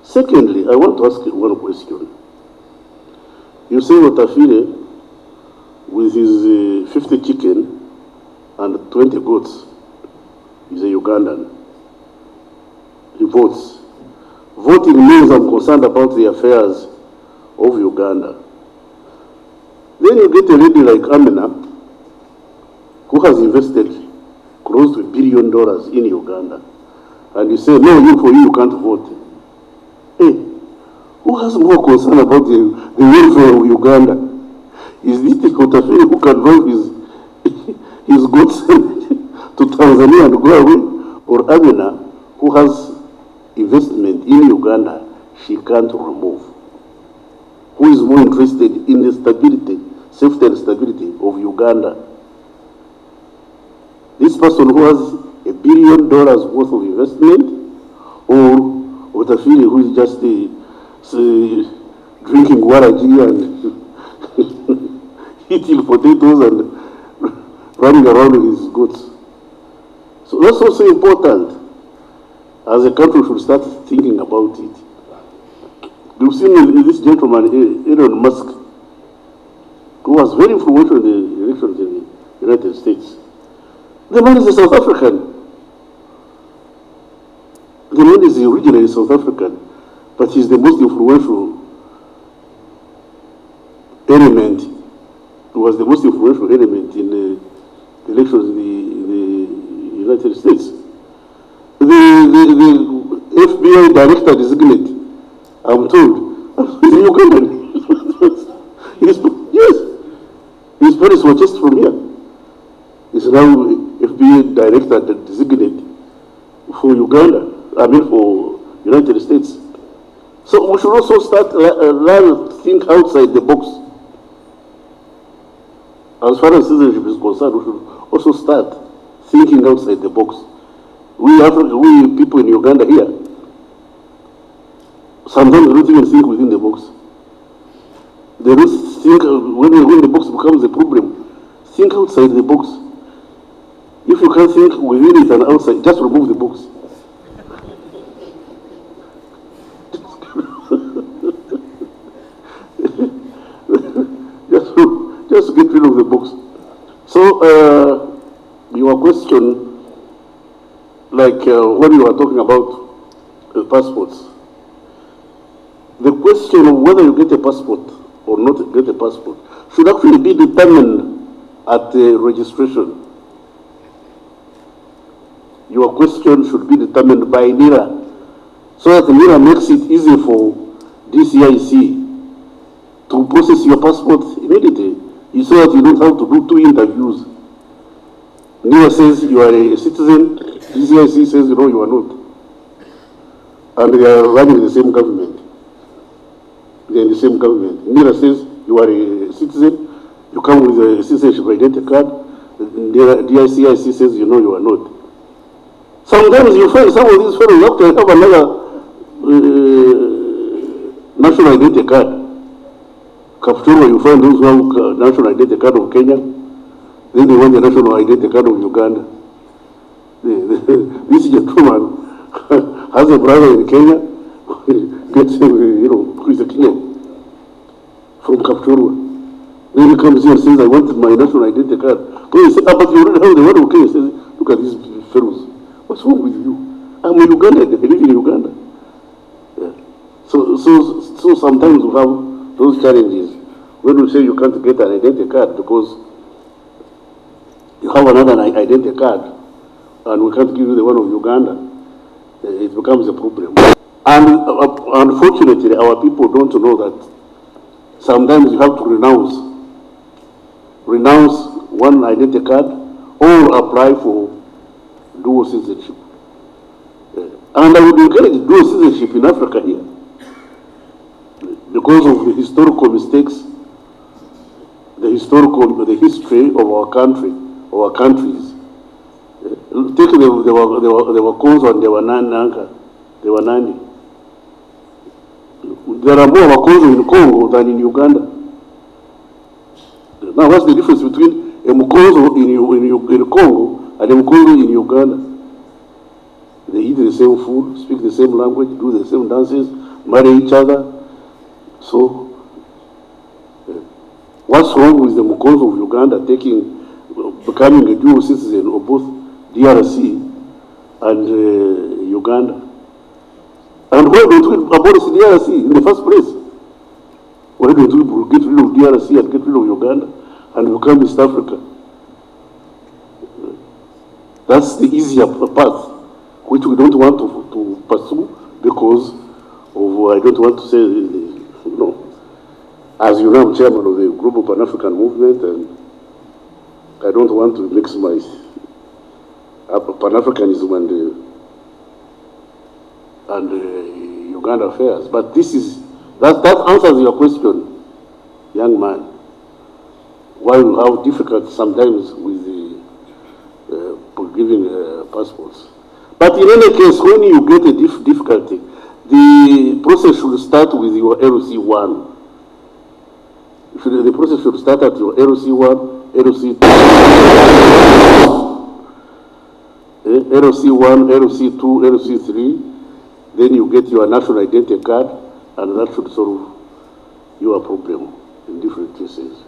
Secondly, I want to ask you one question. You say Otafiire, with his 50 chicken and 20 goats, is a Ugandan. He votes. Voting means I'm concerned about the affairs of Uganda. Then you get a lady like Amina, who has invested close to $1 billion in Uganda. And you say, no, you can't vote. Hey, who has more concern about the welfare of Uganda? Is it Otafiire who can drive his goods to Tanzania and go away? Or Amina, who has investment in Uganda she can't remove? Who is more interested in the stability, safety and stability of Uganda? This person who has $1 billion worth of investment, or Otafiire who is just drinking waraji and eating potatoes and running around with his goats? So that's also important. As a country should start thinking about it. You've seen this gentleman, Elon Musk, who was very influential in the elections in the United States. The man is a South African. The man is originally South African, but he's the most influential element. He was the most influential element in the elections in the United States. The FBI director designate, I'm told, he's Ugandan. Yes, his parents were just from here. He's now FBI director designate for Uganda, for United States. So we should also start learn to think outside the box. As far as citizenship is concerned, we should also start thinking outside the box. We people in Uganda here, sometimes we don't even think within the box. They don't think when the box becomes a problem. Think outside the box. If you can't think within it and outside, just remove the box. just get rid of the box. So your question, like when you are talking about passports, the question of whether you get a passport or not get a passport should actually be determined at the registration. Your question should be determined by NIRA, so that NIRA makes it easy for DCIC to process your passport immediately, so that you don't have to do 2 interviews. NIRA says you are a citizen, DCIC says no, you are not. And they are running the same government. They are in the same government. NIRA says you are a citizen, you come with a citizenship identity card, DCIC says you are not. Sometimes you find some of these fellows have to have another national identity card. Kapchorwa, you find those who have national identity card of Kenya, then they want the national identity card of Uganda. This gentleman has a brother in Kenya, gets who is a Kenyan from Kapchorwa. Then he comes here and says, I want my national identity card. So he says, but you already have the one of Kenya. He says, look at these fellows. What's wrong with you? I'm a Ugandan. I live in Uganda. Yeah. So sometimes we have those challenges when we say you can't get an identity card because you have another identity card and we can't give you the one of Uganda. It becomes a problem. And unfortunately, our people don't know that sometimes you have to renounce one identity card or apply for duo-citizenship. And I would encourage duo-citizenship in Africa here because of the historical mistakes, the history of our country, our countries. Take the Wakonzo and the Wanananga, the Wanandi. There are more Wakonzo in Congo than in Uganda. Now, what's the difference between a Mukonzo in Congo and a Mukonzo in Uganda? They eat the same food, speak the same language, do the same dances, marry each other. So, what's wrong with the Mukonzo of Uganda becoming a dual citizen of both DRC and Uganda? And why don't we abolish DRC in the first place? Why don't we get rid of DRC and get rid of Uganda and become East Africa? That's the easier path, which we don't want to pursue because of, I don't want to say, you know, as you know, I'm chairman of the Global Pan-African Movement, and I don't want to mix my Pan-Africanism and Uganda affairs. But that answers your question, young man. Why, how difficult sometimes with the giving passports. But in any case, when you get a difficulty, the process should start with your LC1. The process should start at your LC1, LC2, LC1, LC2, LC3. Then you get your national identity card, and that should solve your problem in different cases.